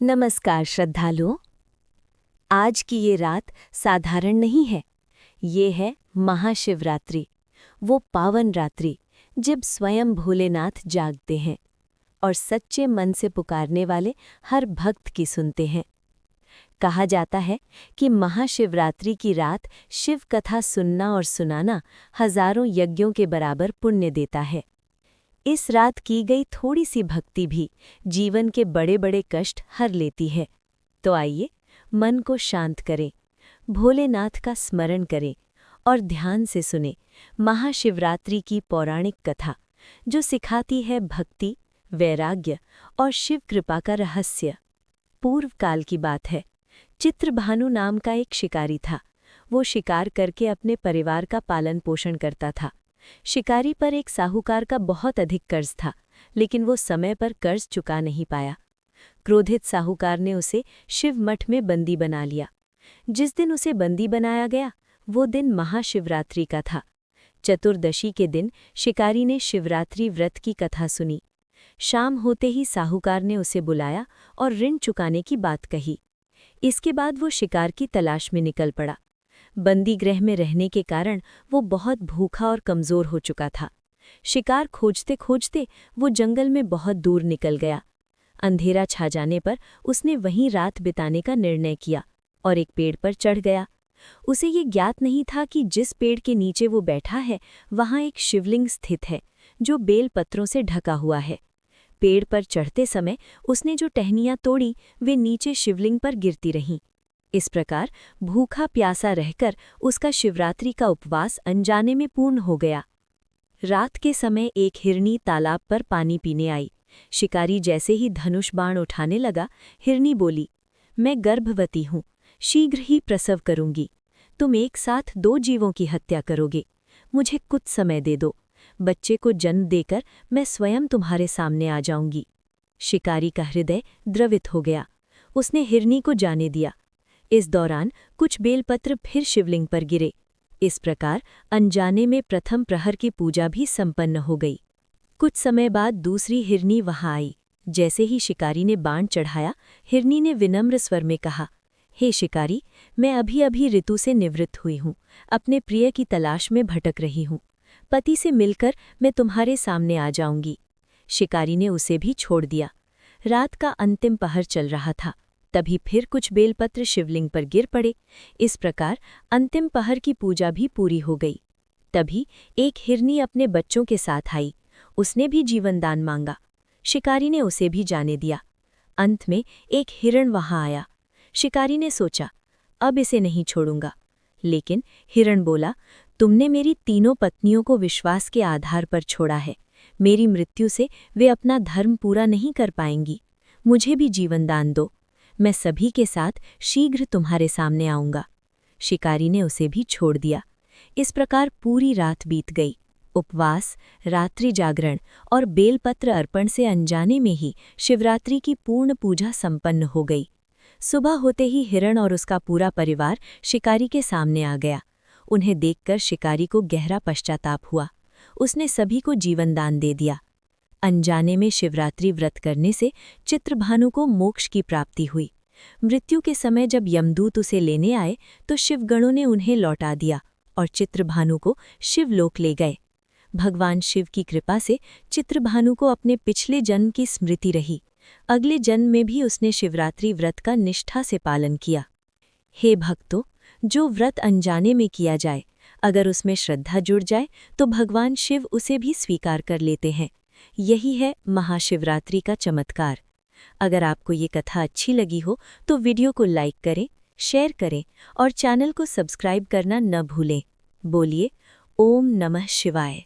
नमस्कार श्रद्धालुओं। आज की ये रात साधारण नहीं है। ये है महाशिवरात्रि, वो पावन रात्रि जब स्वयं भोलेनाथ जागते हैं और सच्चे मन से पुकारने वाले हर भक्त की सुनते हैं। कहा जाता है कि महाशिवरात्रि की रात शिव कथा सुनना और सुनाना हजारों यज्ञों के बराबर पुण्य देता है। इस रात की गई थोड़ी सी भक्ति भी जीवन के बड़े बड़े कष्ट हर लेती है। तो आइए मन को शांत करें, भोलेनाथ का स्मरण करें और ध्यान से सुने महाशिवरात्रि की पौराणिक कथा, जो सिखाती है भक्ति, वैराग्य और शिव कृपा का रहस्य। पूर्व काल की बात है। चित्रभानु नाम का एक शिकारी था। वो शिकार करके अपने परिवार का पालन पोषण करता था। शिकारी पर एक साहूकार का बहुत अधिक कर्ज था, लेकिन वो समय पर कर्ज चुका नहीं पाया। क्रोधित साहूकार ने उसे शिव मठ में बंदी बना लिया। जिस दिन उसे बंदी बनाया गया, वो दिन महाशिवरात्रि का था। चतुर्दशी के दिन शिकारी ने शिवरात्रि व्रत की कथा सुनी। शाम होते ही साहूकार ने उसे बुलाया और ऋण चुकाने की बात कही। इसके बाद वो शिकार की तलाश में निकल पड़ा। बंदी गृह में रहने के कारण वो बहुत भूखा और कमज़ोर हो चुका था। शिकार खोजते खोजते वो जंगल में बहुत दूर निकल गया। अंधेरा छा जाने पर उसने वहीं रात बिताने का निर्णय किया और एक पेड़ पर चढ़ गया। उसे ये ज्ञात नहीं था कि जिस पेड़ के नीचे वो बैठा है, वहाँ एक शिवलिंग स्थित है, जो बेल पत्रों से ढका हुआ है। पेड़ पर चढ़ते समय उसने जो टहनियाँ तोड़ी, वे नीचे शिवलिंग पर गिरती रहीं। इस प्रकार भूखा प्यासा रहकर उसका शिवरात्रि का उपवास अनजाने में पूर्ण हो गया। रात के समय एक हिरनी तालाब पर पानी पीने आई। शिकारी जैसे ही धनुष बाण उठाने लगा, हिरनी बोली, मैं गर्भवती हूँ, शीघ्र ही प्रसव करूंगी। तुम एक साथ 2 जीवों की हत्या करोगे। मुझे कुछ समय दे दो। बच्चे को जन्म देकर मैं स्वयं तुम्हारे सामने आ जाऊंगी। शिकारी का हृदय द्रवित हो गया। उसने हिरनी को जाने दिया। इस दौरान कुछ बेलपत्र फिर शिवलिंग पर गिरे। इस प्रकार अनजाने में प्रथम प्रहर की पूजा भी संपन्न हो गई। कुछ समय बाद दूसरी हिरनी वहां आई। जैसे ही शिकारी ने बाण चढ़ाया, हिरनी ने विनम्र स्वर में कहा, हे शिकारी, मैं अभी अभी ऋतु से निवृत्त हुई हूँ, अपने प्रिय की तलाश में भटक रही हूँ। पति से मिलकर मैं तुम्हारे सामने आ जाऊंगी। शिकारी ने उसे भी छोड़ दिया। रात का अंतिम पहर चल रहा था। तभी फिर कुछ बेलपत्र शिवलिंग पर गिर पड़े। इस प्रकार अंतिम पहर की पूजा भी पूरी हो गई। तभी एक हिरनी अपने बच्चों के साथ आई। उसने भी जीवनदान मांगा। शिकारी ने उसे भी जाने दिया। अंत में एक हिरण वहां आया। शिकारी ने सोचा, अब इसे नहीं छोड़ूंगा। लेकिन हिरण बोला, तुमने मेरी 3 पत्नियों को विश्वास के आधार पर छोड़ा है। मेरी मृत्यु से वे अपना धर्म पूरा नहीं कर पाएंगी। मुझे भी जीवनदान दो। मैं सभी के साथ शीघ्र तुम्हारे सामने आऊंगा। शिकारी ने उसे भी छोड़ दिया। इस प्रकार पूरी रात बीत गई। उपवास, रात्रि जागरण और बेलपत्र अर्पण से अनजाने में ही शिवरात्रि की पूर्ण पूजा संपन्न हो गई। सुबह होते ही हिरण और उसका पूरा परिवार शिकारी के सामने आ गया। उन्हें देखकर शिकारी को गहरा पश्चाताप हुआ। उसने सभी को जीवनदान दे दिया। अनजाने में शिवरात्रि व्रत करने से चित्रभानु को मोक्ष की प्राप्ति हुई। मृत्यु के समय जब यमदूत उसे लेने आए, तो शिवगणों ने उन्हें लौटा दिया और चित्रभानु को शिवलोक ले गए। भगवान शिव की कृपा से चित्रभानु को अपने पिछले जन्म की स्मृति रही। अगले जन्म में भी उसने शिवरात्रि व्रत का निष्ठा से पालन किया। हे भक्तों, जो व्रत अनजाने में किया जाए, अगर उसमें श्रद्धा जुड़ जाए तो भगवान शिव उसे भी स्वीकार कर लेते हैं। यही है महाशिवरात्रि का चमत्कार। अगर आपको ये कथा अच्छी लगी हो तो वीडियो को लाइक करें, शेयर करें और चैनल को सब्सक्राइब करना न भूलें। बोलिए ओम नमः शिवाय।